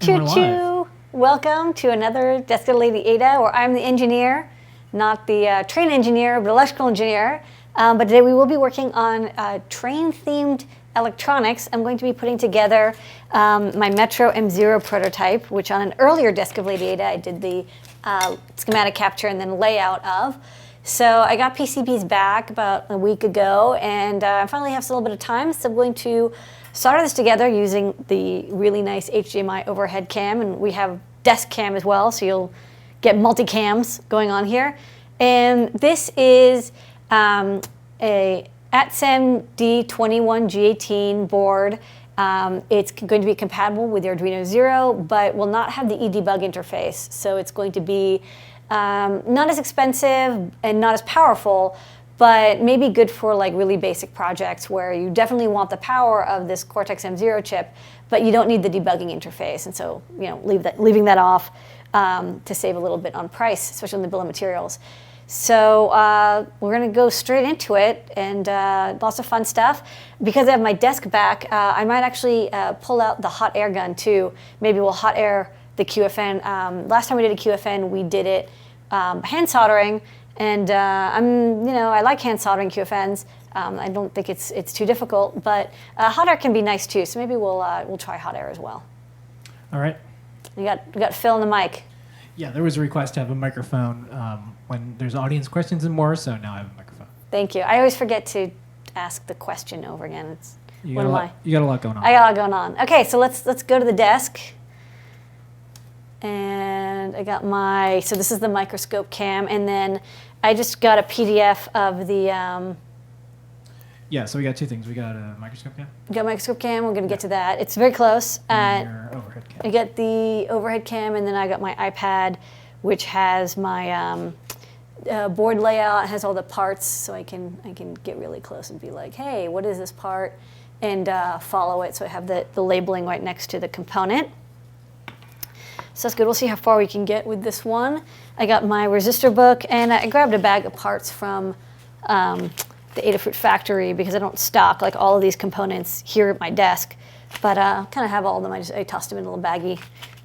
Choo choo! Welcome to another Desk of Lady Ada, where I'm the engineer, not the train engineer, but electrical engineer. But today we will be working on train-themed electronics. I'm going to be putting together my Metro M0 prototype, which on an earlier Desk of Lady Ada I did the schematic capture and then layout of. So I got PCBs back about a week ago, and I finally have a little bit of time, so I'm going to solder this together using the really nice HDMI overhead cam, and we have desk cam as well, so you'll get multi-cams going on here. And this is a ATSEM D21G18 board. It's going to be compatible with the Arduino Zero, but will not have the eDebug interface, so it's going to be not as expensive and not as powerful, but maybe good for like really basic projects where you definitely want the power of this Cortex M0 chip, but you don't need the debugging interface. And so, leaving that off to save a little bit on price, especially in the bill of materials. So we're going to go straight into it, and lots of fun stuff. Because I have my desk back, I might actually pull out the hot air gun too. Maybe we'll hot air the QFN. Last time we did a QFN, we did it hand soldering, and I like hand soldering QFNs. I don't think it's too difficult, but hot air can be nice too. So maybe we'll try hot air as well. All right. We got Phil on the mic. Yeah, there was a request to have a microphone when there's audience questions and more, so now I have a microphone. Thank you. I always forget to ask the question over again. You got a lot going on. I got a lot going on. Okay, so let's go to the desk. And I got so this is the microscope cam, and then I just got a PDF of the... Yeah, so we got two things. We got a microscope cam. We got a microscope cam. We're going to get to that. It's very close. And your overhead cam. I got the overhead cam, and then I got my iPad, which has my board layout. It has all the parts, so I can get really close and be like, hey, what is this part? And follow it. So I have the labeling right next to the component. So that's good. We'll see how far we can get with this one. I got my resistor book, and I grabbed a bag of parts from the Adafruit factory because I don't stock like all of these components here at my desk, but kind of have all of them. I tossed them in a little baggie,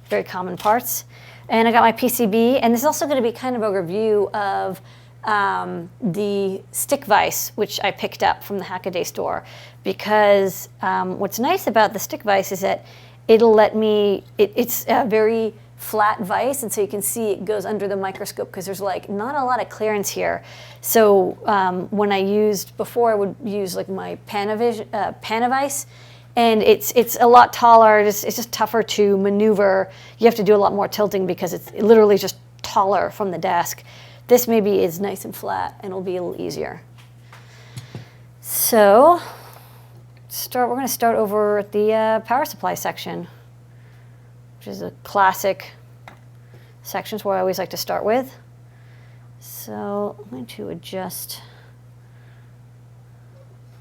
very common parts. And I got my PCB, and this is also going to be kind of a review of the stick vise, which I picked up from the Hackaday store, because what's nice about the stick vise is that it'll let me, it's a very flat vise, and so you can see it goes under the microscope because there's like not a lot of clearance here. So when before I would use like my Panavise, and it's a lot taller. It's just tougher to maneuver. You have to do a lot more tilting because it's literally just taller from the desk. This maybe is nice and flat, and it'll be a little easier. So we're going to start over at the power supply section, which is a classic section where I always like to start with. So I'm going to adjust.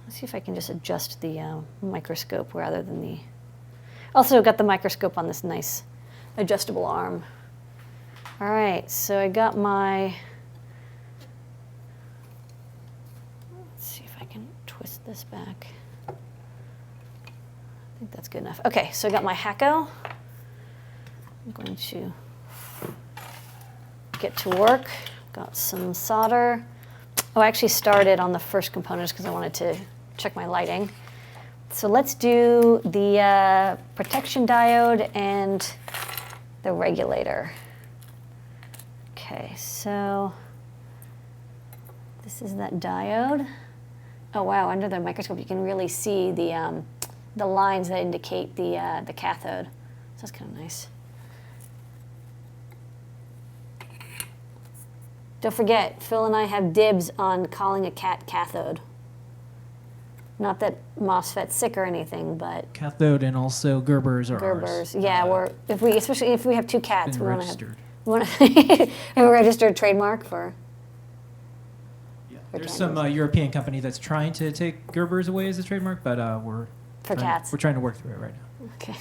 Let's see if I can just adjust the microscope rather than the... Also got the microscope on this nice adjustable arm. All right, so I got my... Let's see if I can twist this back. I think that's good enough. Okay, so I got my Hacko. I'm going to get to work. Got some solder. Oh, I actually started on the first components because I wanted to check my lighting. So let's do the protection diode and the regulator. Okay, so this is that diode. Oh wow, under the microscope you can really see the lines that indicate the cathode. So that's kind of nice. Don't forget, Phil and I have dibs on calling a cathode. Not that MOSFET's sick or anything, but... Cathode and also Gerbers are Gerbers, ours. yeah. Especially if we have two cats, we want to registered. have a registered trademark for... Yeah, there's some European company that's trying to take Gerbers away as a trademark, but we're trying to work through it right now. Okay.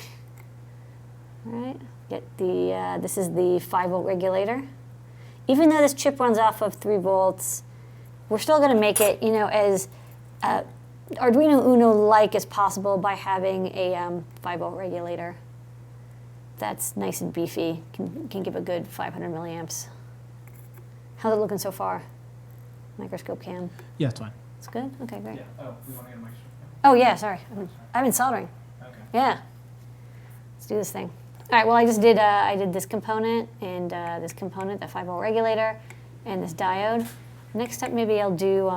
All right. Get the this is the 5-volt regulator. Even though this chip runs off of 3 volts, we're still going to make it, as Arduino Uno-like as possible by having a 5-volt regulator. that's nice and beefy. Can give a good 500 milliamps. How's it looking so far? Microscope cam. Yeah, it's fine. It's good? Okay, great. Yeah. Oh, we want to get a microscope. Oh, yeah, sorry. I've been soldering. Okay. Yeah. Let's do this thing. All right, well, I just did, I did this component and this component, the 5-volt regulator, and this diode. Next up, maybe I'll do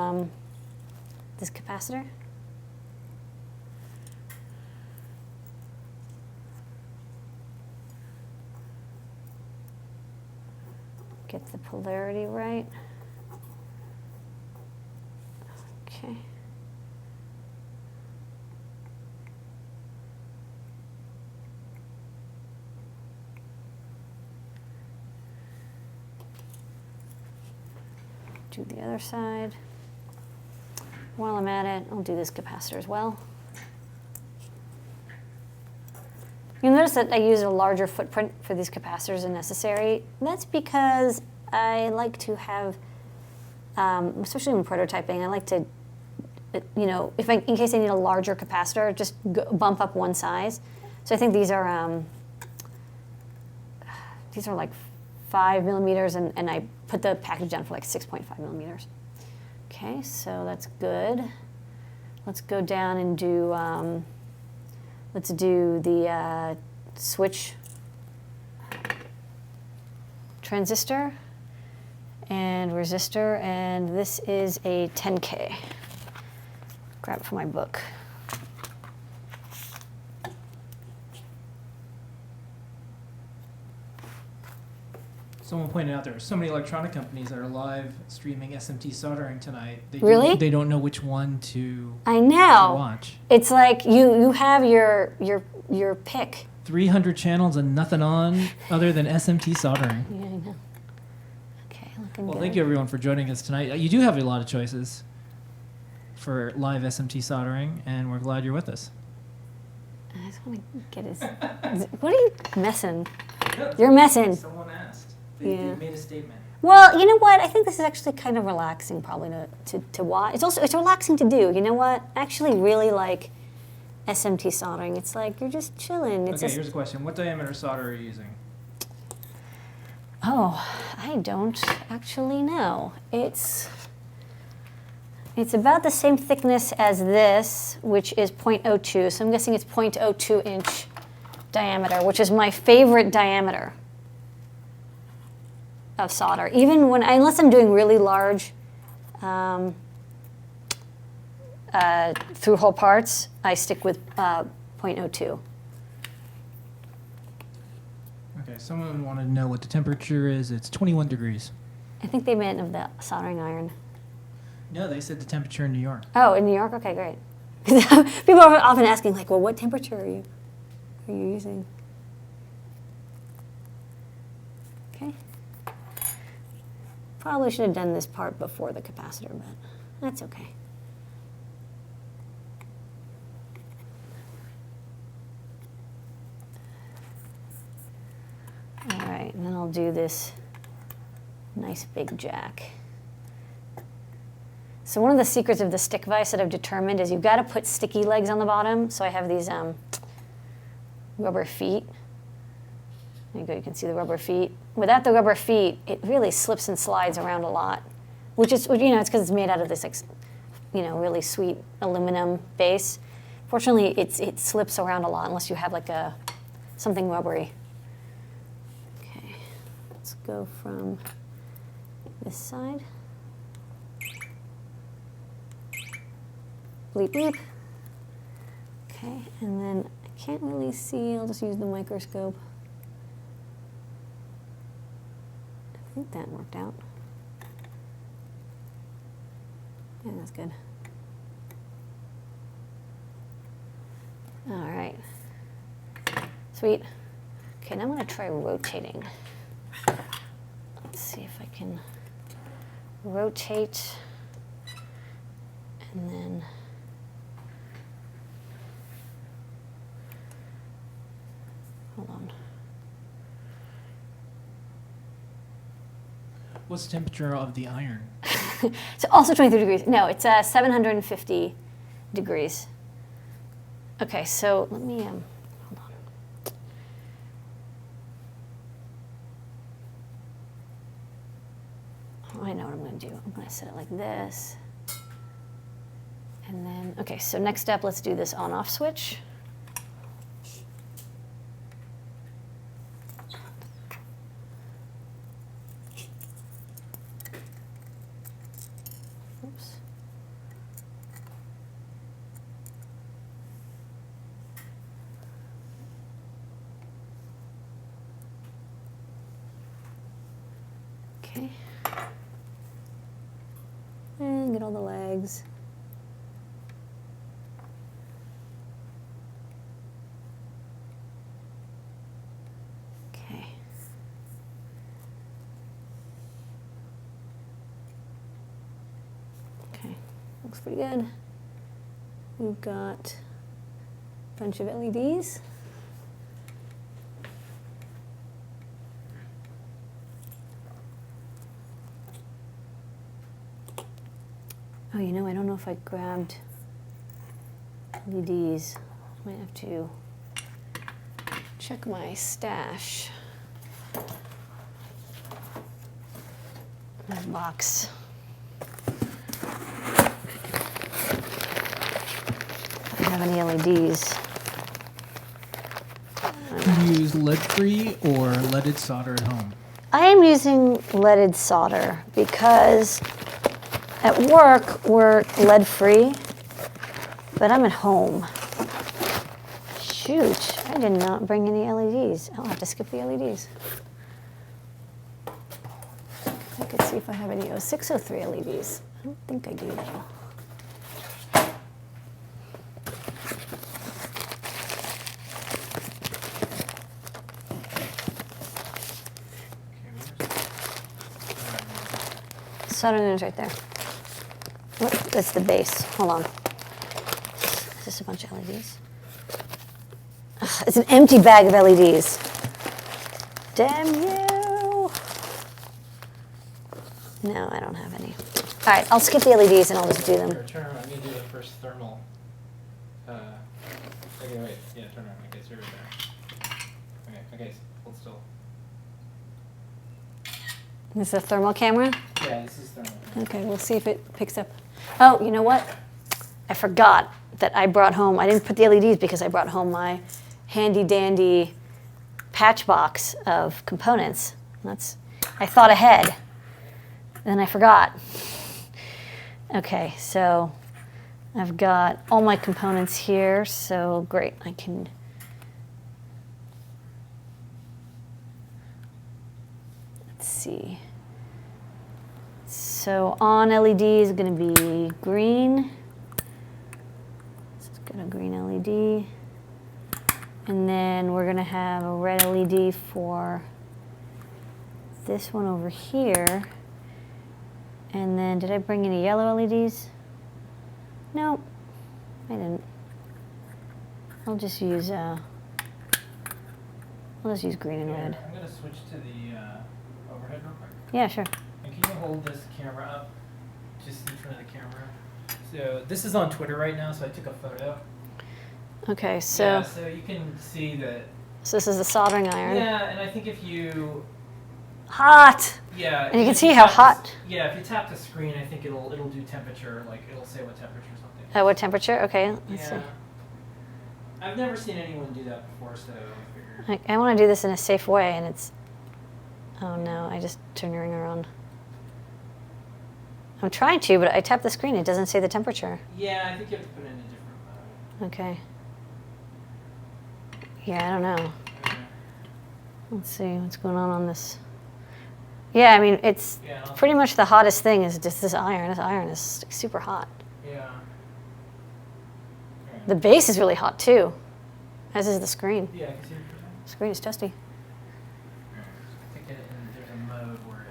this capacitor. Get the polarity right. Okay. Do the other side. While I'm at it, I'll do this capacitor as well. You'll notice that I use a larger footprint for these capacitors than necessary. That's because I like to have, especially when prototyping, I like to, you know, in case I need a larger capacitor, just bump up one size. So I think these are like 5 millimeters, and I put the package down for like 6.5 millimeters. Okay, so that's good. Let's go down and do, let's do the switch transistor and resistor, and this is a 10K. Grab it from my book. Someone pointed out there are so many electronic companies that are live streaming SMT soldering tonight. Really? They don't know which one to watch. It's like you have your pick. 300 channels and nothing on other than SMT soldering. Yeah, I know. Okay, looking good. Well, thank you everyone for joining us tonight. You do have a lot of choices for live SMT soldering, and we're glad you're with us. I just want to get his. What are you messing? You're messing. Someone asked. They made a statement. Well, you know what? I think this is actually kind of relaxing, probably to watch. It's relaxing to do. You know what? I actually really like SMT soldering. It's like you're just chilling. It's here's a question. What diameter solder are you using? Oh, I don't actually know. It's about the same thickness as this, which is 0.02. So I'm guessing it's 0.02 inch diameter, which is my favorite diameter of solder. Even unless I'm doing really large through-hole parts, I stick with 0.02. Okay, someone wanted to know what the temperature is. It's 21 degrees. I think they meant of the soldering iron. No, they said the temperature in New York. Oh, in New York? Okay, great. People are often asking, like, well, what temperature are you using? Okay. Probably should have done this part before the capacitor, but that's okay. All right, and then I'll do this nice big jack. So one of the secrets of the stick vise that I've determined is you've got to put sticky legs on the bottom. So I have these rubber feet. There you go, you can see the rubber feet. Without the rubber feet, it really slips and slides around a lot, which is, you know, it's because it's made out of this, you know, really sweet aluminum base. Fortunately, it slips around a lot unless you have like something rubbery. Okay, let's go from this side. Bleep, bleep. Okay, and then I can't really see. I'll just use the microscope. I think that worked out. Yeah, that's good. All right. Sweet. Okay, now I'm going to try rotating. Let's see if I can rotate and then hold on. What's the temperature of the iron? It's also 23 degrees. No, it's 750 degrees. Okay, so let me, hold on. going to set it like this. And then, okay, so next step, let's do this on-off switch. Oops. Okay. And get all the legs. Okay. Okay, looks pretty good. We've got a bunch of LEDs. Oh, you know, I don't know if I grabbed LEDs. I might have to check my stash. My box. I don't have any LEDs. Do you use lead-free or leaded solder at home? I am using leaded solder because at work we're lead-free, but I'm at home. Shoot, I did not bring any LEDs. I'll have to skip the LEDs. I could see if I have any 0603 LEDs. I don't think I do though. Soldering is right there. What? That's the base. Hold on. Is this a bunch of LEDs? Ugh, it's an empty bag of LEDs. Damn you. No, I don't have any. All right, I'll skip the LEDs and I'll just do them. Turn around. I'm going to do the first thermal. Okay, wait. Yeah, turn around. Okay, so you're right there. Okay, hold still. This is a thermal camera? Yeah, this is thermal. Okay, we'll see if it picks up. Oh, you know what? I forgot that I brought home, I didn't put the LEDs because I brought home my handy dandy patch box of components. I thought ahead, then I forgot. Okay, so I've got all my components here, so great, I can. Let's see. So on LED is going to be green. Let's get a green LED. And then we're going to have a red LED for this one over here. And then did I bring any yellow LEDs? No, I didn't. I'll just use green and red. I'm going to switch to the overhead real quick. Yeah, sure. And can you hold this camera up just in front of the camera? So this is on Twitter right now, so I took a photo. Okay, so. Yeah, so you can see that. So this is the soldering iron. Yeah, and I think if you. Hot. Yeah. And you can see how hot. Yeah, if you tap the screen, I think it'll do temperature, like it'll say what temperature or something. Oh, what temperature? Okay, let's see. I've never seen anyone do that before, so I figured. I want to do this in a safe way, and it's. Oh no, I just turned the ring around. I'm trying to, but I tap the screen. It doesn't say the temperature. Yeah, I think you have to put it in a different mode. Okay. Yeah, I don't know. Okay. Let's see what's going on this. Yeah, I mean, it's pretty much the hottest thing is just this iron. This iron is super hot. Yeah. Okay. The base is really hot too, as is the screen. Yeah, I can see it. The screen is toasty. I think there's a mode where it.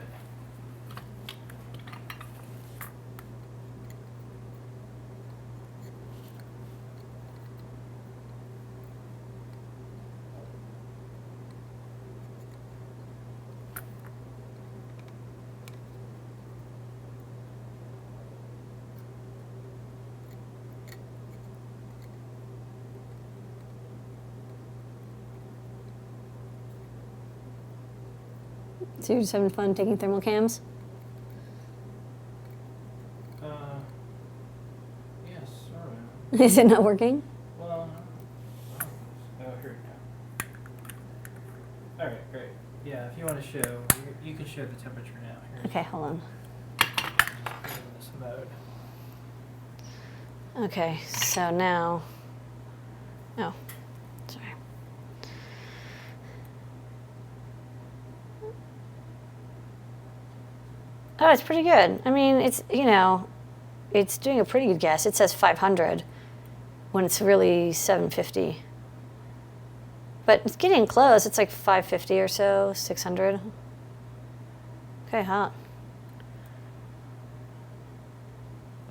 So you're just having fun taking thermal cams? Is it not working? Well, oh, here we go. All right, great. Yeah, if you want to show, you can show the temperature now. Here. Okay, hold on. In this mode. Okay, so now, oh, sorry. Oh, it's pretty good. I mean, it's, you know, it's doing a pretty good guess. It says 500 when it's really 750. But it's getting close. It's like 550 or so, 600. Okay, hot.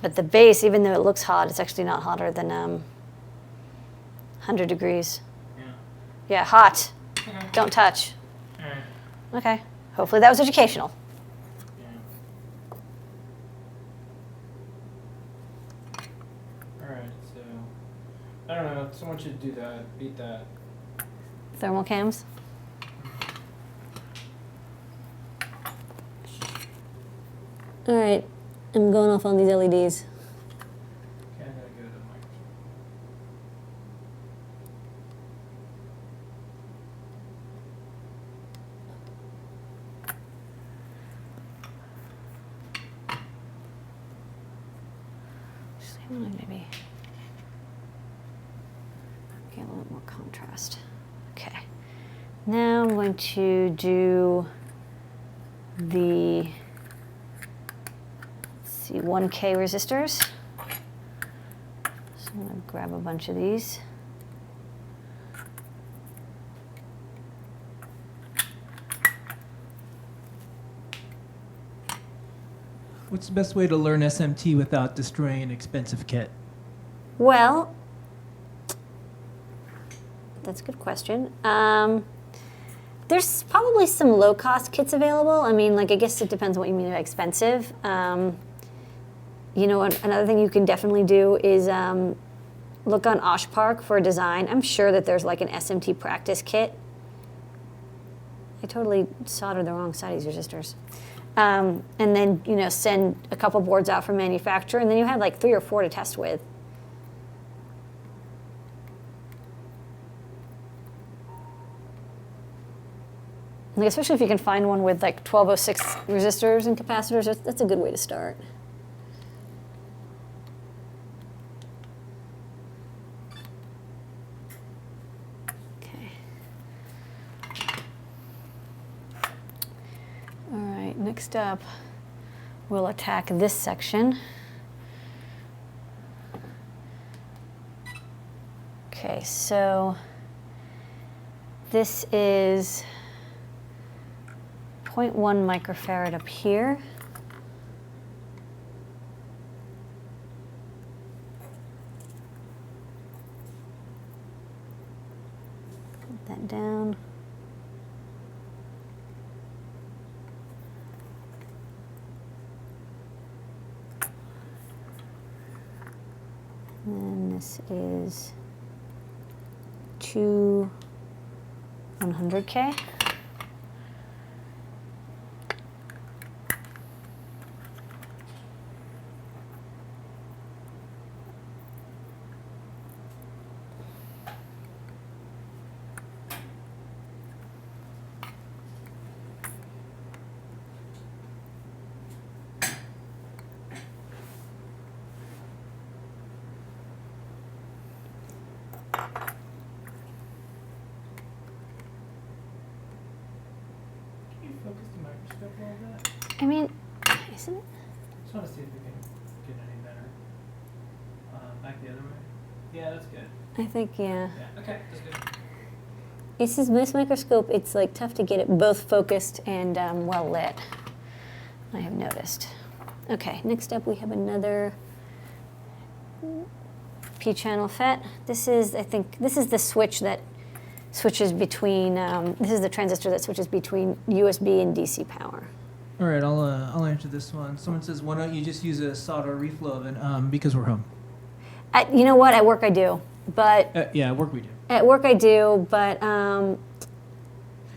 But the base, even though it looks hot, it's actually not hotter than 100 degrees. Yeah. Yeah, hot. Okay. Don't touch. All right. Okay. Hopefully that was educational. Yeah. All right, so I don't know. Someone should do that. Beat that. Thermal cams. All right. I'm going off on these LEDs. Okay, I gotta go to Microsoft. Maybe get a little bit more contrast. Okay. Now I'm going to do the 1K resistors. So I'm going to grab a bunch of these. What's the best way to learn SMT without destroying an expensive kit? Well, that's a good question. There's probably some low-cost kits available. I mean, like, I guess it depends on what you mean by expensive. You know, another thing you can definitely do is look on OshPark for a design. I'm sure that there's like an SMT practice kit. I totally soldered the wrong side of these resistors. And then, you know, send a couple boards out from manufacturer, and then you have like 3 or 4 to test with. Like, especially if you can find one with like 1206 resistors and capacitors, that's a good way to start. Okay. All right, next up, we'll attack this section. Okay, so this is 0.1 microfarad up here. Put that down. And then this is 2 100K. Focus the microscope a little bit. I mean, isn't it? Just want to see if we can get any better. Back the other way. Yeah, that's good. I think, yeah. Yeah. Okay, that's good. This microscope, it's like tough to get it both focused and well lit, I have noticed. Okay, next up we have another P-channel FET. This is, I think, this is the switch that switches between, this is the transistor that switches between USB and DC power. All right, I'll answer this one. Someone says, why don't you just use a solder reflow oven? Because we're home. You know what, at work I do, but... yeah, at work we do. At work I do, but...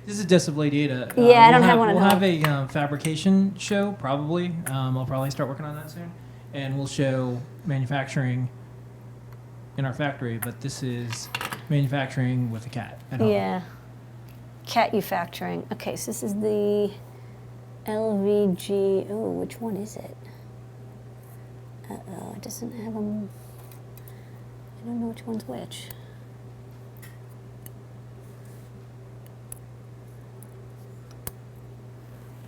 This is Desk of Lady Ada. Yeah, I don't have one at We'll home. have a fabrication show, probably. I'll probably start working on that soon. And we'll show manufacturing in our factory, but this is manufacturing with a cat at home. Yeah. Cat-ufacturing. Okay, so this is the LVG. Oh, which one is it? Uh-oh, it doesn't have them. I don't know which one's which.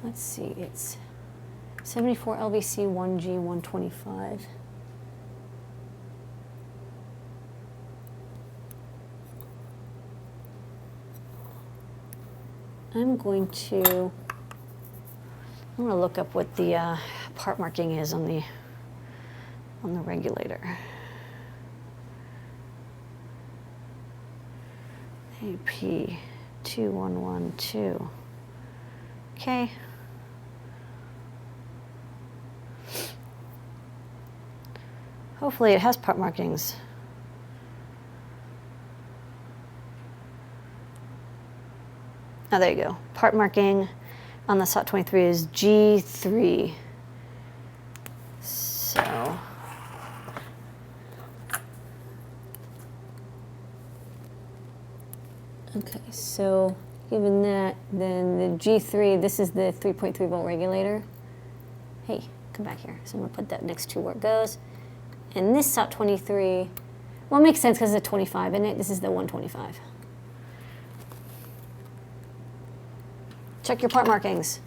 Let's see, it's 74 LVC 1G 125. I'm going to look up what the part marking is on the regulator. AP 2112. Okay. Hopefully it has part markings. Oh, there you go. Part marking on the SOT 23 is G3. So okay, so given that, then the G3, this is the 3.3 volt regulator. Hey, come back here. So I'm gonna put that next to where it goes. And this SOT 23, well, it makes sense because it's a 25 in it. This is the 125. Check your part markings.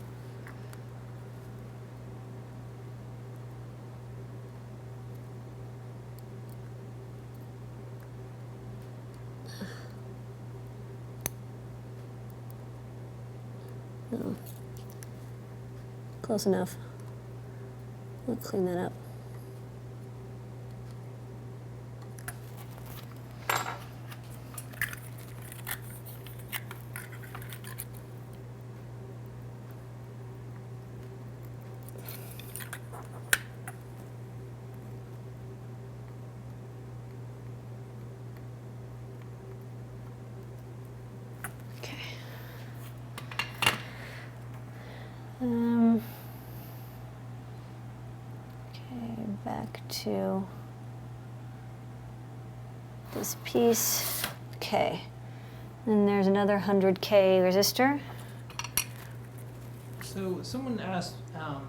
Oh. Close enough. I'll clean that up. Okay, back to this piece. Okay, and there's another 100K resistor. So someone asked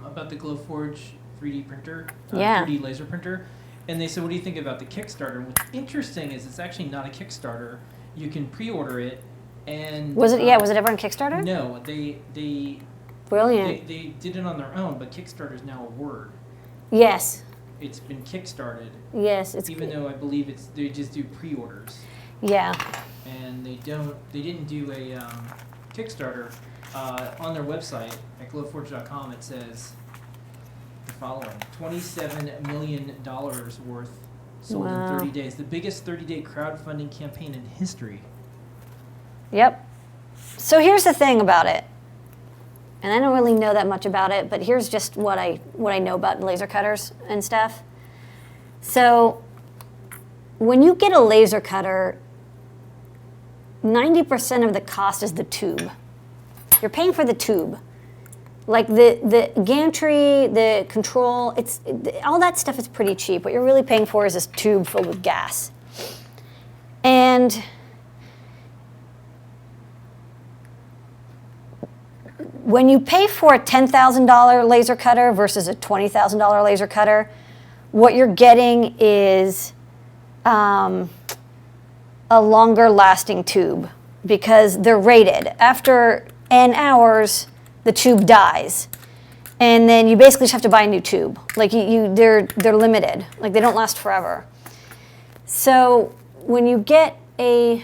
about the Glowforge 3D printer, Yeah. 3D laser printer, and they said, what do you think about the Kickstarter? What's interesting is it's actually not a Kickstarter. You can pre-order it, and Was it? Yeah, was it ever on Kickstarter? No, they Brilliant. they did it on their own, but Kickstarter is now a word. Yes. It's been kickstarted. Yes, it's even though I believe they just do pre-orders. Yeah. And they didn't do a Kickstarter. On their website at glowforge.com it says the following: $27 million worth sold in 30 days. The biggest 30-day crowdfunding campaign in history. Yep. So here's the thing about it. And I don't really know that much about it, but here's just what I know about laser cutters and stuff. So when you get a laser cutter, 90% of the cost is the tube. You're paying for the tube. Like the gantry, the control, all that stuff is pretty cheap. What you're really paying for is this tube filled with gas. And when you pay for a $10,000 laser cutter versus a $20,000 laser cutter, what you're getting is a longer lasting tube because they're rated. After N hours, the tube dies. And then you basically just have to buy a new tube. Like they're limited. Like they don't last forever. So when you get a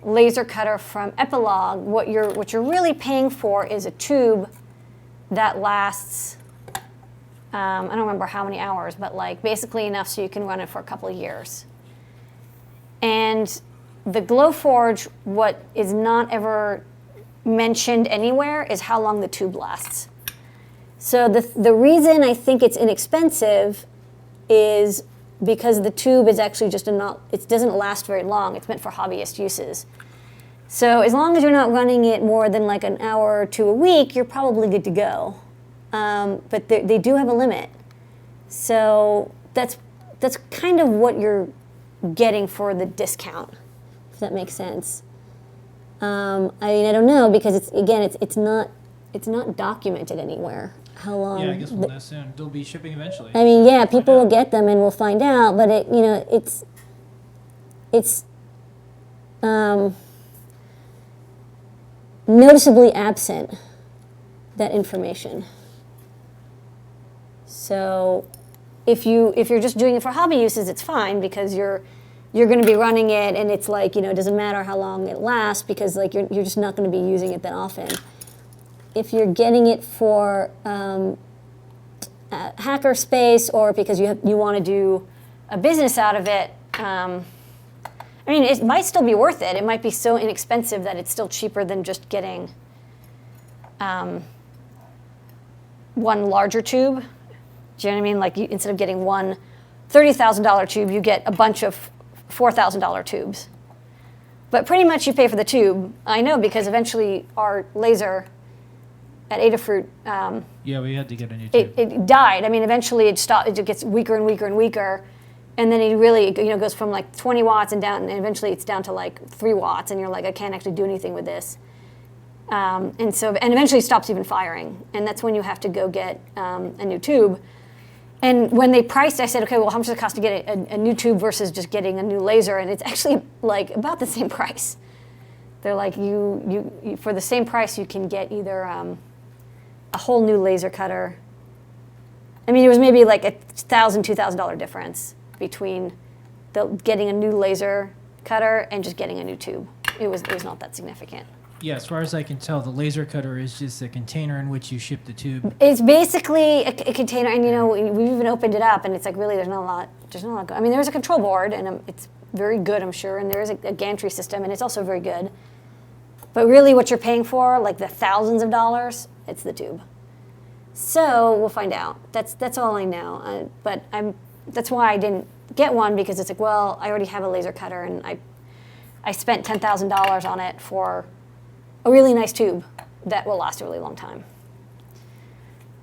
laser cutter from Epilog, what you're really paying for is a tube that lasts, I don't remember how many hours, but like basically enough so you can run it for a couple of years. And the Glowforge, what is not ever mentioned anywhere is how long the tube lasts. So the reason I think it's inexpensive is because the tube is actually it doesn't last very long. It's meant for hobbyist uses. So as long as you're not running it more than like an hour or two a week, you're probably good to go. But they do have a limit. So that's that's kind of what you're getting for the discount, if that makes sense. I mean, I don't know, because it's not documented anywhere how long. Yeah, I guess we'll know soon. They'll be shipping eventually. I mean, so yeah, we'll find people will out. get them and we'll find out, but it's noticeably absent, that information. So if you're just doing it for hobby uses, it's fine, because you're going to be running it, and it's like, it doesn't matter how long it lasts, because like you're just not going to be using it that often. If you're getting it for hacker space, or because you want to do a business out of it, I mean, it might still be worth it. It might be so inexpensive that it's still cheaper than just getting one larger tube. Do you know what I mean? Like, instead of getting one $30,000 tube, you get a bunch of $4,000 tubes. But pretty much you pay for the tube. I know, because eventually our laser at Adafruit, Yeah, we had to get a new tube. it died. I mean, eventually it stopped. It gets weaker and weaker and weaker, and then it really goes from like 20 watts and down, and eventually it's down to like 3 watts, and you're like, I can't actually do anything with this. And eventually it stops even firing, and that's when you have to go get a new tube. And when they priced, I said, okay, well, how much does it cost to get a new tube versus just getting a new laser? And it's actually like about the same price. They're like, you for the same price, you can get either a whole new laser cutter. I mean, it was maybe like $1,000, $2,000 difference between getting a new laser cutter and just getting a new tube. It was not that significant. Yeah, as far as I can tell, the laser cutter is just a container in which you ship the tube. It's basically a container, and we've even opened it up, and it's like, really, there's not a lot. I mean, there's a control board, and it's very good, I'm sure, and there is a gantry system, and it's also very good. But really, what you're paying for, like the thousands of dollars, it's the tube. So we'll find out. That's all I know. But that's why I didn't get one, because it's like, well, I already have a laser cutter, and I spent $10,000 on it for a really nice tube that will last a really long time.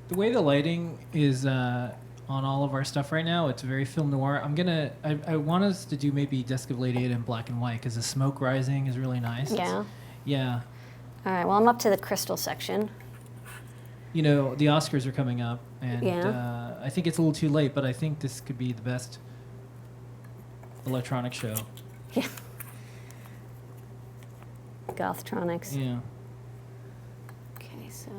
The way the lighting is on all of our stuff right now, it's very film noir. I want us to do maybe Desk of Lady Ada in black and white, because the smoke rising is really nice. Yeah. Yeah. All right, well, I'm up to the crystal section. The Oscars are coming up, and Yeah. I think it's a little too late, but I think this could be the best electronic show. Yeah. Gothtronics. Yeah. Okay, so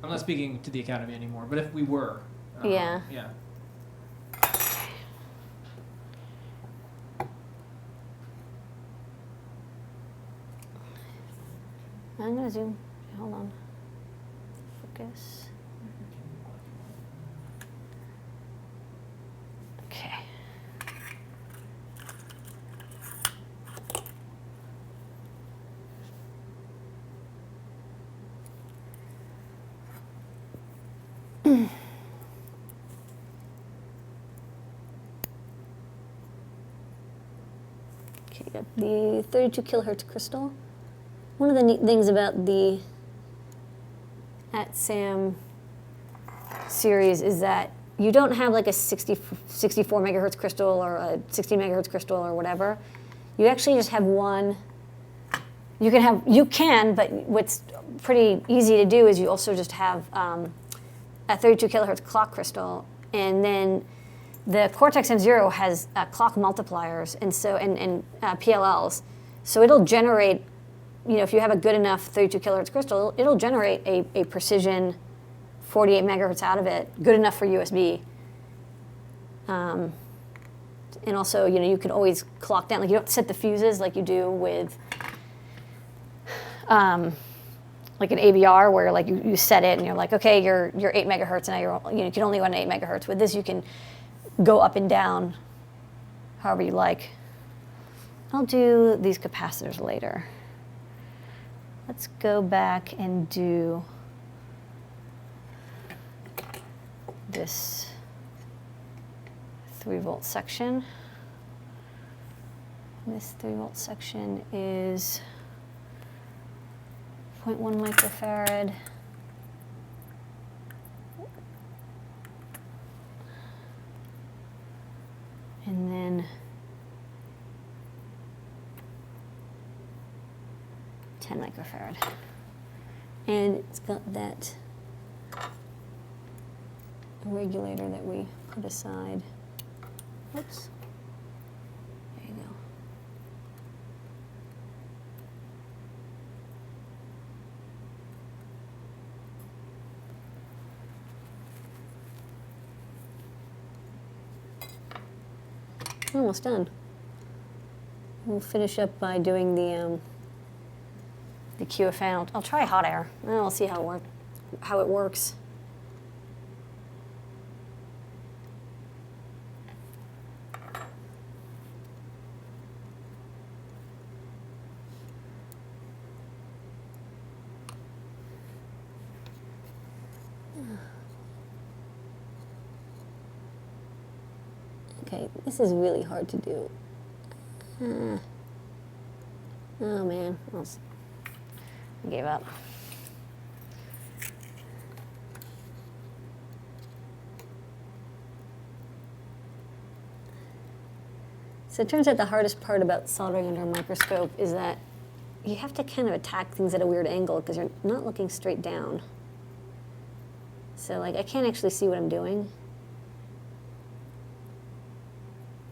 I'm not speaking to the Academy anymore, but if we were. Yeah. Yeah. I'm gonna zoom. Hold on. Focus. Okay. Okay, got the 32 kilohertz crystal. One of the neat things about the @SAM series is that you don't have like a 64 megahertz crystal or a 60 megahertz crystal or whatever. You actually just have one. You can, but what's pretty easy to do is you also just have a 32 kilohertz clock crystal, and then the Cortex M0 has clock multipliers and PLLs, so it'll generate. If you have a good enough 32 kilohertz crystal, it'll generate a precision 48 megahertz out of it, good enough for USB. And also, you can always clock down. Like, you don't set the fuses like you do with like an ABR, where like you set it and you're like, okay, you're 8 megahertz, and now you can only run 8 megahertz. With this, you can go up and down however you like. I'll do these capacitors later. Let's go back and do this 3-volt section. This 3-volt section is 0.1 microfarad. 10 microfarad. And it's got that regulator that we put aside. Oops. There you go. We're almost done. We'll finish up by doing the QFN. I'll try hot air. And I'll see how it works. Okay, this is really hard to do. Oh man, I gave up. So it turns out the hardest part about soldering under a microscope is that you have to kind of attack things at a weird angle because you're not looking straight down. So like I can't actually see what I'm doing.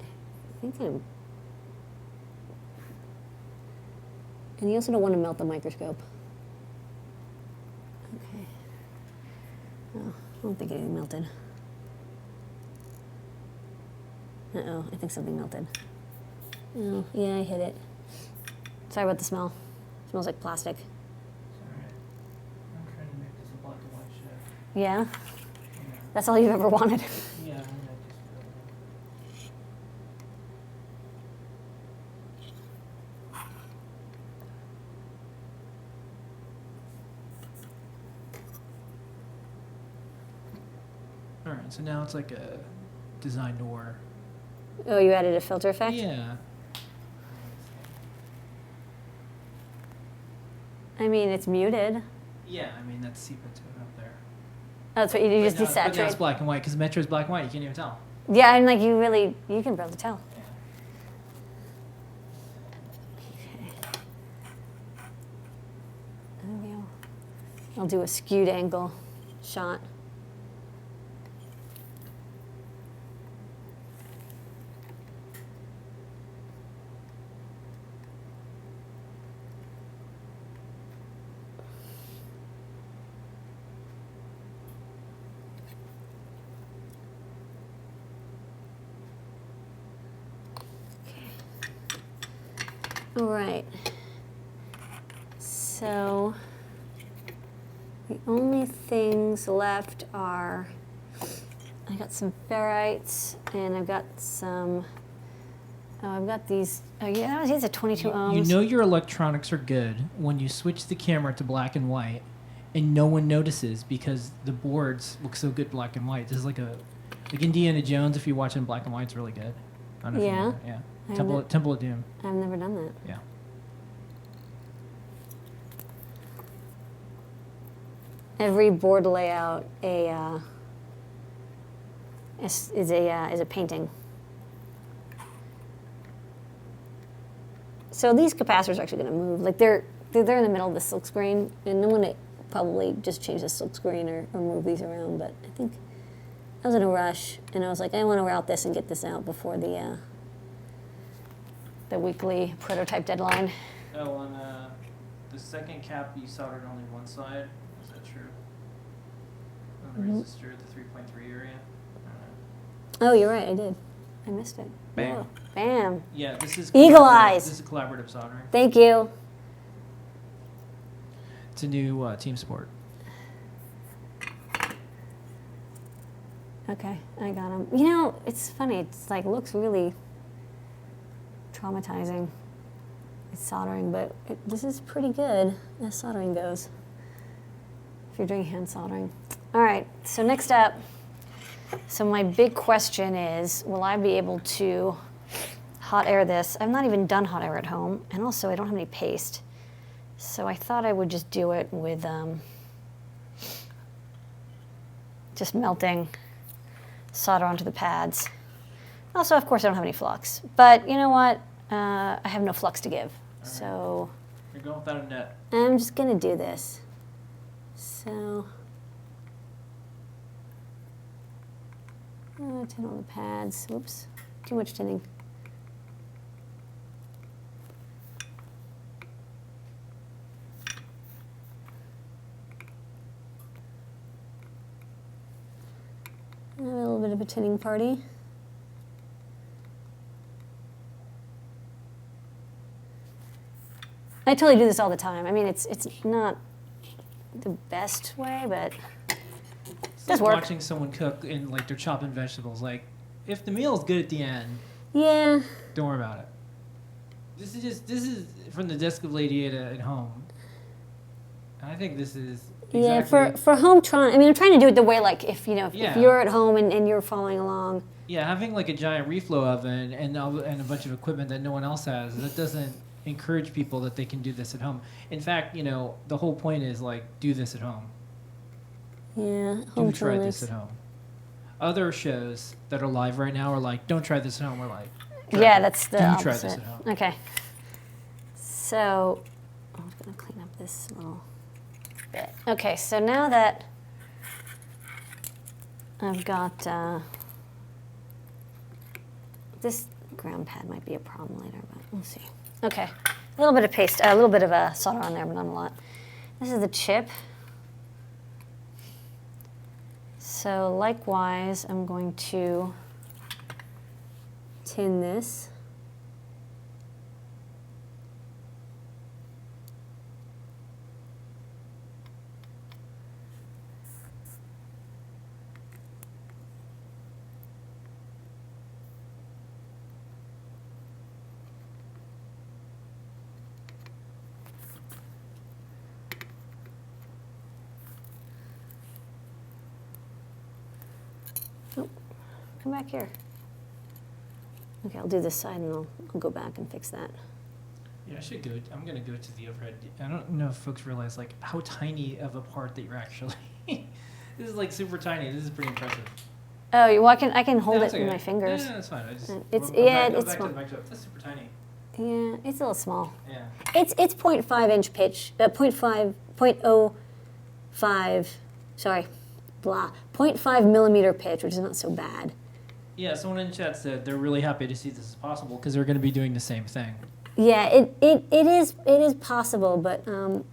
I think I'm... And you also don't want to melt the microscope. Okay. Oh, I don't think anything melted. Uh-oh, I think something melted. Oh, yeah, I hit it. Sorry about the smell. It smells like plastic. It's alright. I'm trying to make this a black and white shot. Yeah? Yeah. That's all you've ever wanted? Yeah, I'm gonna Alright, so now it's like a design door. Oh, you added a filter effect? Yeah. I mean, it's muted. Yeah, I mean, that's SEPA tone up there. Oh, that's what you do, just But now it's desaturate. black and white, because Metro is black and white, you can't even tell. Yeah, and like you can barely tell. Yeah. There we go. I'll do a skewed angle shot. All right, so the only things left are, I got some ferrites and I've got some, I've got these, oh yeah, these are 22 ohms. You know your electronics are good when you switch the camera to black and white and no one notices because the boards look so good black and white. This is like Indiana Jones, if you watch it in black and white, it's really good. I don't know if you know that. Yeah. Temple of Doom. I've never done that. Yeah. Every board layout is a painting. So these capacitors are actually going to move. Like they're in the middle of the silk screen, and I'm going to probably just change the silk screen or move these around. But I think I was in a rush, and I was like, I want to route this and get this out before the weekly prototype deadline. Oh, on the second cap, you soldered only one side. Is that true? On the resistor, the 3.3 area? Oh, you're right. I did. I missed it. Bam. Oh, bam. Yeah, this is Eagle eyes. This is collaborative soldering. Thank you. It's a new team sport. Okay, I got him. You know, it's funny. It's like looks really traumatizing. It's soldering, but this is pretty good as soldering goes. If you're doing hand soldering. All right. So next up. So my big question is, will I be able to hot air this? I've not even done hot air at home, and also I don't have any paste. So I thought I would just do it with just melting solder onto the pads. Also, of course, I don't have any flux. But you know what? I have no flux to give. So You're going without a net. I'm just gonna do this. So, tin on the pads. Whoops, too much tinning. A little bit of a tinning party. I totally do this all the time. I mean, it's not the best way, but It's does like work. watching someone cook and like they're chopping vegetables. Like, if the meal is good at the end, yeah. don't worry about it. This is from the desk of Lady Ada at home. And I think this is exactly. Yeah, for home trying. I mean, I'm trying to do it the way like if if Yeah. you're at home and you're following along. Yeah, having like a giant reflow oven and a bunch of equipment that no one else has, that doesn't encourage people that they can do this at home. In fact, the whole point is like, do this at home. Yeah, home Do try trying this is- at home. Other shows that are live right now are like, don't try this at home. We're like, Yeah, that's the do opposite. try this at home. Okay. So I'm just gonna clean up this little bit. Okay, so now that I've got this ground pad might be a problem later, but we'll see. Okay, a little bit of paste, a little bit of solder on there, but not a lot. This is the chip. So likewise, I'm going to tin this. Oh, come back here. Okay, I'll do this side and I'll go back and fix that. Yeah, I should go. I'm gonna go to the overhead. I don't know if folks realize like how tiny of a part that you're actually. This is like super tiny. This is pretty impressive. Oh, well, I can hold No, it it's with okay. my fingers. Yeah, that's fine. I just. It's- go yeah, back, it's go back small. to the microphone. That's super tiny. Yeah, it's a little small. Yeah. It's 0.5 inch pitch, 0.05, sorry, blah, 0.5 millimeter pitch, which is not so bad. Yeah. Someone in chat said they're really happy to see this is possible because they're going to be doing the same thing. Yeah, it is possible, but I don't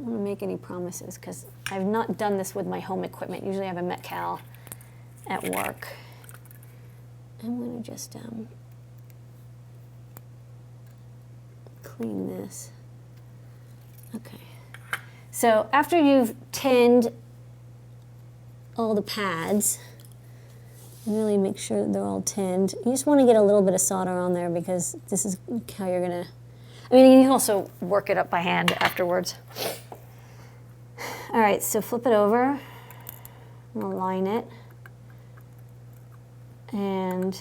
want to make any promises because I've not done this with my home equipment. Usually I have a Metcal at work. I'm going to just clean this. Okay. So after you've tinned all the pads, really make sure that they're all tinned. You just want to get a little bit of solder on there because this is how you're going to, I mean, you can also work it up by hand afterwards. All right, so flip it over, and align it, and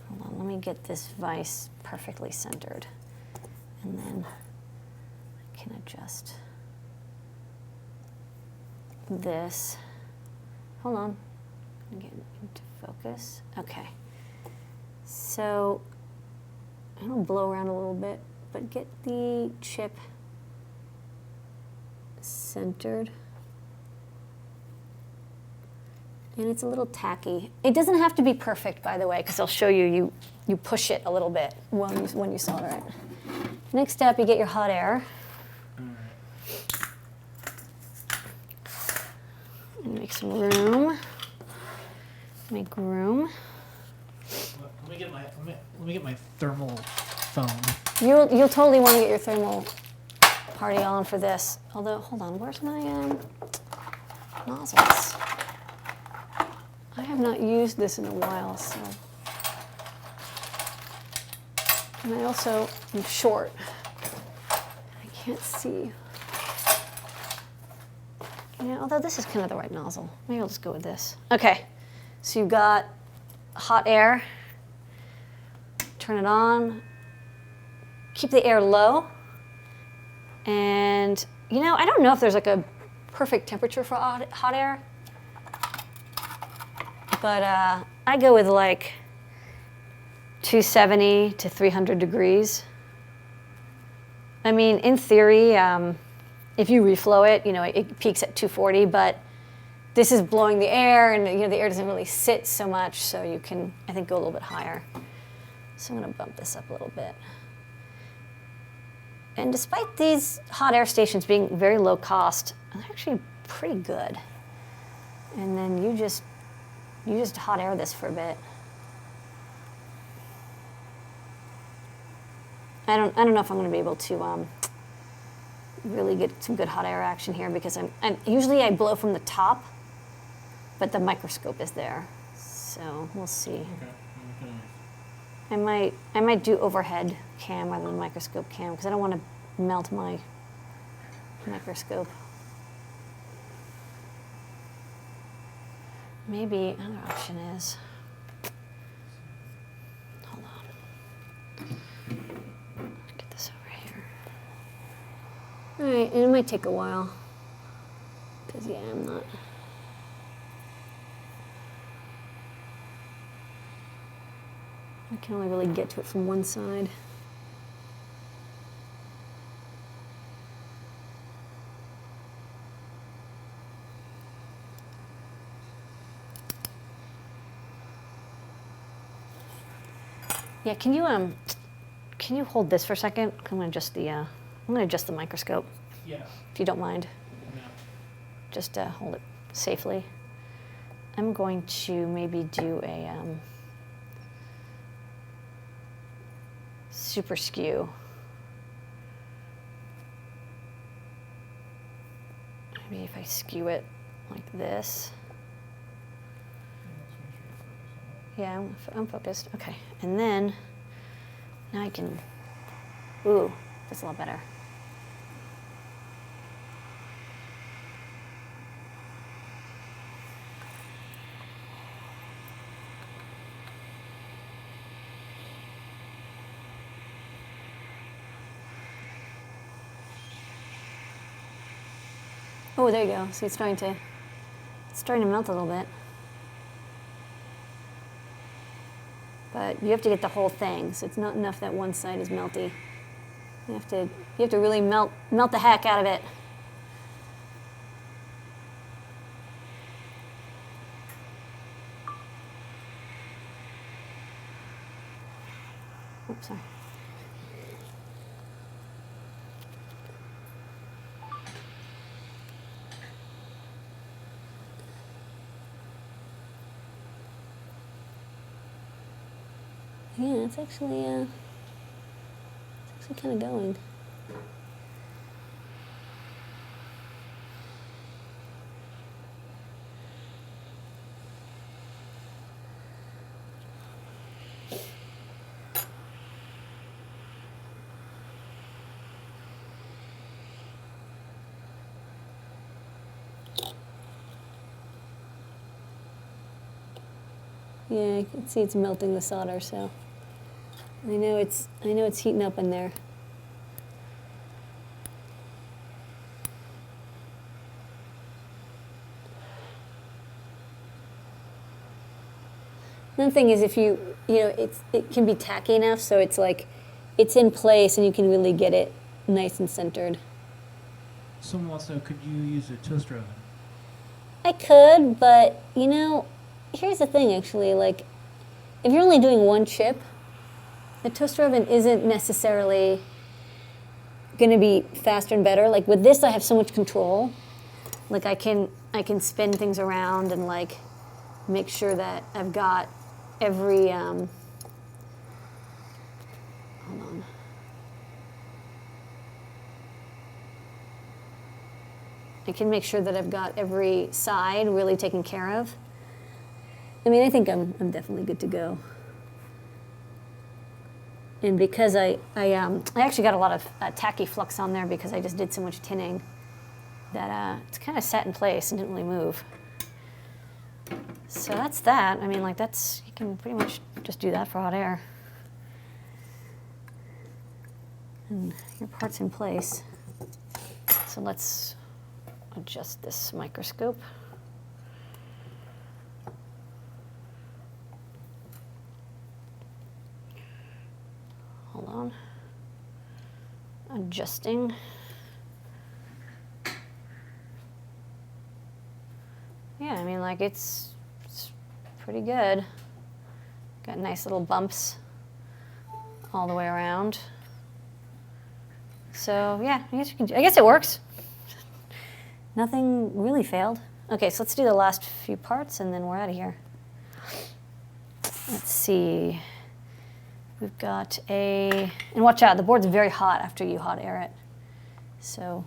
hold on, let me get this vise perfectly centered, and then I can adjust this. Hold on, get into focus. Okay, so I'll blow around a little bit, but get the chip centered. And it's a little tacky. It doesn't have to be perfect, by the way, because I'll show you, you push it a little bit when you solder it. Next step, you get your hot air. And make some room. Make room. Let me get my thermal foam. You'll totally want to get your thermal party on for this. Although, hold on, where's my nozzles? I have not used this in a while, so. And I also am short. I can't see. Yeah, although this is kind of the right nozzle. Maybe I'll just go with this. Okay, so you've got hot air. Turn it on. Keep the air low. And, I don't know if there's like a perfect temperature for hot air. But I go with like 270 to 300 degrees. I mean, in theory, if you reflow it, it peaks at 240, but this is blowing the air, and the air doesn't really sit so much, so you can, I think, go a little bit higher. So I'm going to bump this up a little bit. And despite these hot air stations being very low cost, they're actually pretty good. And then you just hot air this for a bit. I don't know if I'm going to be able to really get some good hot air action here, because usually I blow from the top, but the microscope is there, so we'll see. Okay. I might do overhead cam rather than microscope cam, because I don't want to melt my microscope. Maybe another option is, hold on, get this over here. All right, and it might take a while, because yeah, I'm not. I can only really get to it from one side. Yeah, can you hold this for a second? I'm gonna adjust the microscope, Yeah. if you don't mind. No. Just hold it safely. I'm going to maybe do a super skew. Maybe if I skew it like this. Yeah, I'm focused. Okay, and then now I can. Ooh, that's a lot better. Oh, there you go. See, it's starting to melt a little bit. But you have to get the whole thing, so it's not enough that one side is melty. You have to really melt the heck out of it. Oops, sorry. Yeah, it's actually kind of going. Yeah, I can see it's melting the solder, so I know it's heating up in there. Another thing is, if it can be tacky enough, so it's like it's in place and you can really get it nice and centered. Someone wants to know, could you use a toaster oven? I could, but here's the thing actually, like if you're only doing one chip, the toaster oven isn't necessarily going to be faster and better. Like with this, I have so much control. Like I can spin things around and like make sure that I've got every hold on. I can make sure that I've got every side really taken care of. I mean, I think I'm definitely good to go. And because I actually got a lot of tacky flux on there because I just did so much tinning that it's kind of sat in place and didn't really move. So that's that. I mean, like you can pretty much just do that for hot air. And your part's in place. So let's adjust this microscope. adjusting. Yeah, I mean, like it's pretty good. Got nice little bumps all the way around. So yeah, I guess it works. Nothing really failed. Okay, so let's do the last few parts and then we're out of here. Let's see. We've got and watch out, the board's very hot after you hot air it. So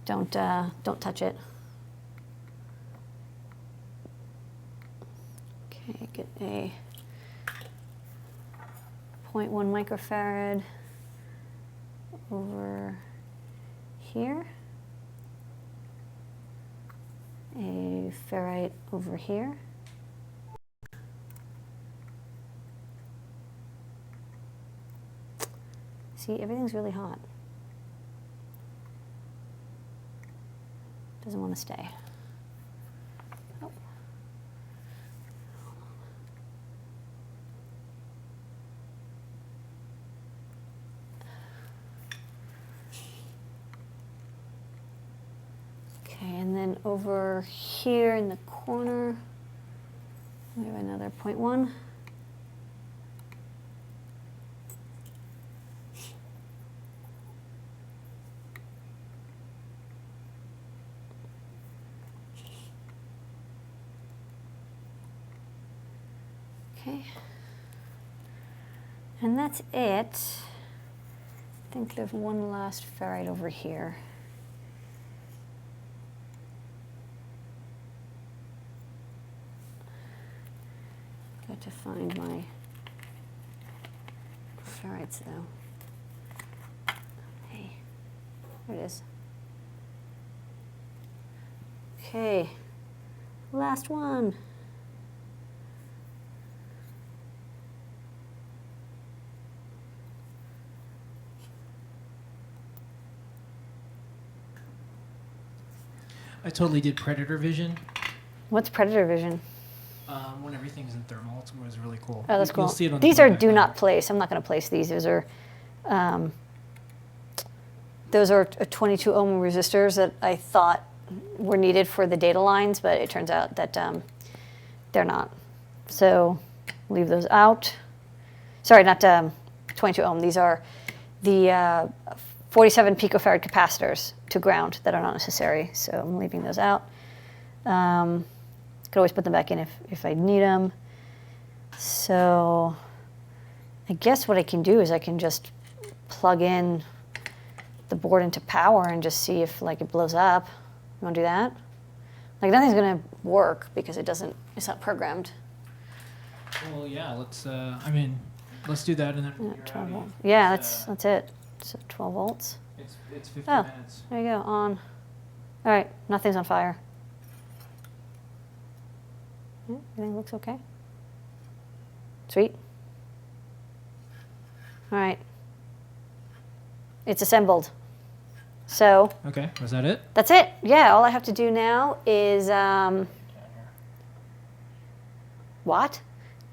don't touch it. Okay, get a 0.1 microfarad over here. A ferrite over here. See, everything's really hot. Doesn't want to stay. Oh. Okay, and then over here in the corner, we have another 0.1. Okay, and that's it. I think there's one last ferrite over here. Got to find my ferrites though. Hey, there it is. Okay, last one. I totally did predator vision. What's predator vision? When everything's in thermal, it was really cool. Oh, that's cool. You'll see it on These the are back do end. not place. I'm not going to place these. Those are 22 ohm resistors that I thought were needed for the data lines, but it turns out that they're not. So leave those out. Sorry, not 22 ohm. These are the 47 picofarad capacitors to ground that are not necessary. So I'm leaving those out. Could always put them back in if I need them. So I guess what I can do is I can just plug in the board into power and just see if like it blows up. You want to do that? Like nothing's gonna work because it's not programmed. Well, yeah. Let's let's do that and then. Yeah, you're 12 out. volts. Yeah, It's, that's it. So 12 volts. It's 50 Oh, minutes. there you go. On. All right, nothing's on fire. Yeah, everything looks okay. Sweet. All right. It's assembled. So Okay. Was that it? that's it. Yeah, all I have to do now is what?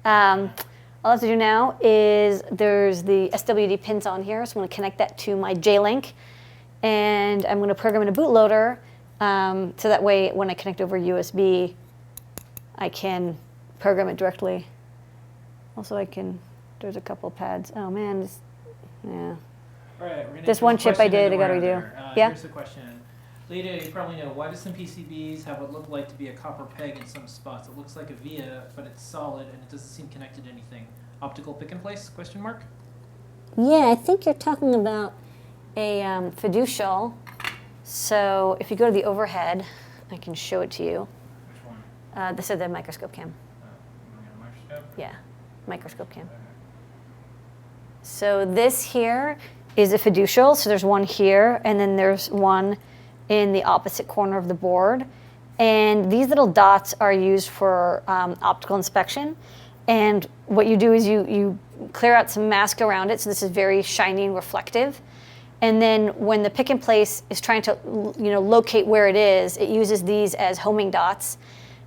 All I have to do now is there's the SWD pins on here, so I'm going to connect that to my J-Link, and I'm going to program in a bootloader, so that way when I connect over USB, I can program it directly. Also, there's a couple pads. Oh man, yeah. All right. We're gonna This answer one the chip I question did, and I then gotta we're out redo. of there. Yeah. Here's the question. Lita, you probably know, why do some PCBs have what look like to be a copper peg in some spots? It looks like a via, but it's solid and it doesn't seem connected to anything. Optical pick and place? Question mark. Yeah, I think you're talking about a fiducial. So if you go to the overhead, I can show it to you. Which one? This is the microscope cam. Microscope? Yeah, microscope cam. So this here is a fiducial. So there's one here, and then there's one in the opposite corner of the board. And these little dots are used for optical inspection. And what you do is you clear out some mask around it. So this is very shiny and reflective. And then when the pick and place is trying to locate where it is, it uses these as homing dots.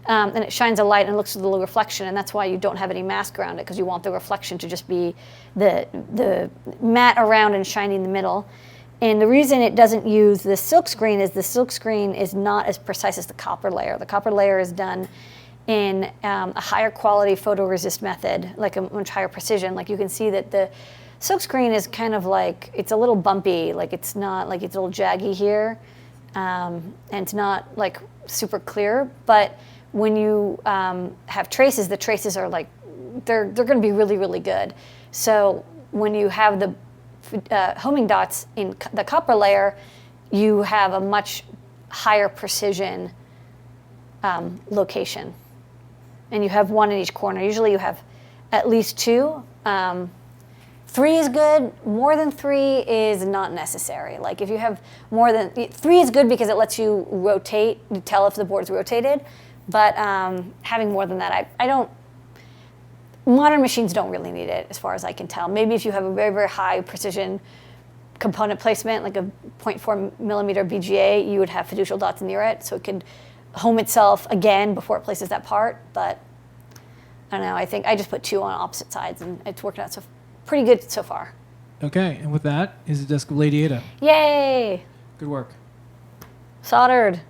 and it shines a light and looks at the reflection, and that's why you don't have any mask around it, because you want the reflection to just be the matte around and shiny in the middle. And the reason it doesn't use the silk screen is the silk screen is not as precise as the copper layer. The copper layer is done in a higher quality photoresist method, like a much higher precision. Like you can see that the silk screen is kind of like, it's a little bumpy, like it's not, like it's a little jaggy here, and it's not like super clear. But when you have traces, the traces are like, they're going to be really, really good. So when you have the homing dots in the copper layer, you have a much higher precision location. And you have one in each corner. Usually you have at least two. 3 is good. More than 3 is not necessary. Like if you have more than 3 is good because it lets you rotate, you tell if the board's rotated. But having more than that, I don't. Modern machines don't really need it, as far as I can tell. Maybe if you have a very, very high precision component placement, like a 0.4 millimeter BGA, you would have fiducial dots near it, so it could home itself again before it places that part. But I don't know. I think I just put 2 on opposite sides, and it's working out so pretty good so far. Okay, and with that is the desk of Lady Ada. Yay! Good work. Soldered.